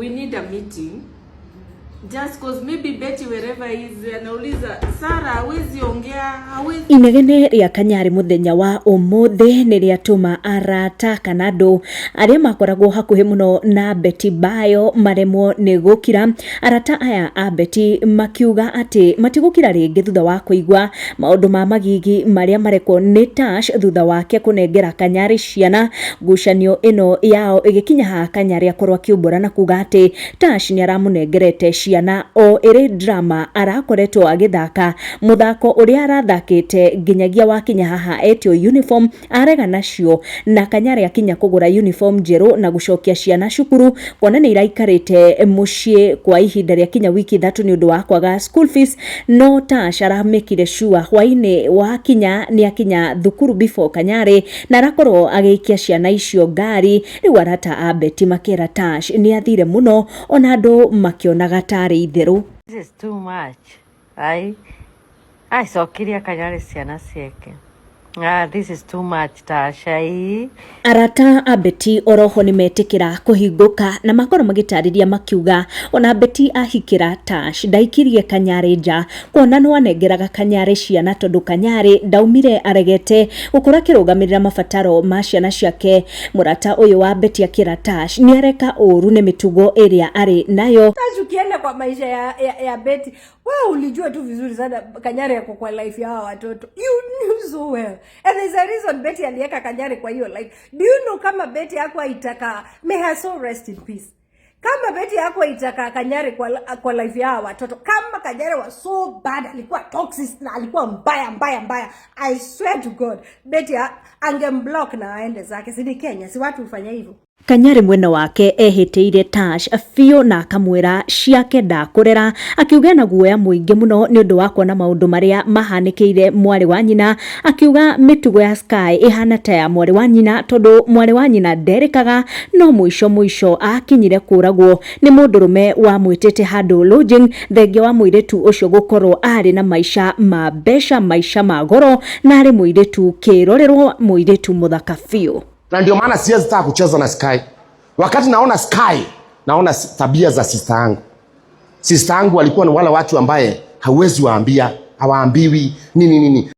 we need a meeting. Just cause maybe Betty wherever is anauliza Sara hawezi ongea hawezi. Inegene ria Kanyari muthenya wa umuthi ni ria tuma arata kanado aria makoragwo hakuhe muno na Betty Bayo maremwo ni gukira. Arata aya a Betty makiuga ati matigukira ringi thutha wa kuigwa maundu ma magigi maria mareko ni Tash thutha wake kunengera Kanyari ciana. Ngucanio ino yao igikinya ha Kanyari akorwa kiumbura na kuga ati Tash ni aramunengerete na o ere drama arakoretwo agithaka muthako uria arathakite nginyagia wakinya haha etio uniform arega nacio na Kanyari akinya kugura uniform jeru na gucokia ciana cukuru kuona ni iraikarite mucii kwa ihinda ria kinya wiki 3 ni undu wa kwaga school fees. No Tash aramekire sure hwaini wakinya ni akinya thukuru before Kanyari na arakorwo agiikia ciana icio ngari. Riu arata a Betty makera Tash ni athire muno ona andu makionaga tari itheru. This is too much. I saw Kiria Kanyari ciana ciake. This is too much, Tash. Arata a Betty oroho ni metikira kuhinguka na makoro magitariria makiuga ona Betty ahikira Tash ndaikirie Kanyari nja kuona no anengeraga Kanyari ciana tondu Kanyari ndaumire aregete gukora kirugamirira mabataro ma ciana ciake. Murata uyu wa Betty akira Tash ni areka uru ne mitugo area ari nayo. Tash ukienda kwa maisha ya Betty wewe ulijua tu vizuri sana Kanyari yako kwa life ya watoto. You knew so well. And there's a reason Betty alieka Kanyari kwa hiyo life. Do you know kama Betty hakuwa itaka, may her soul rest in peace. Kama Betty hakuwa itaka Kanyari kwa life ya watoto. Kama Kanyari was so bad, alikuwa toxic na alikuwa mbaya. I swear to God, Betty angemblock na aende zake. Sidi Kenya, si watu ufanya hivyo. Kanyari mwena wake ehiteire Tash fio na akamwira ciake ndakurera akiuga na guoya muingi muno ni undu wa kuona maundu maria mahanikiire mwari wa nyina. Akiuga mitugo ya Sky ihana ta ya mwari wa nyina tondu mwari wa nyina nderekaga no mwisho akinyire kuragwo ni mundurume wa mwitete handu lodging thenge wa muiretu ucio gukorwo ari na maisha ma besha maisha ma goro na ari muiretu kirorerwo muiretu muthaka fio. Na ndio maana siwezi taka kucheza na Sky. Wakati naona Sky, naona tabia za sister yangu. Sister yangu walikuwa ni wale watu ambaye hauwezi waambia, hawaambiwi nini.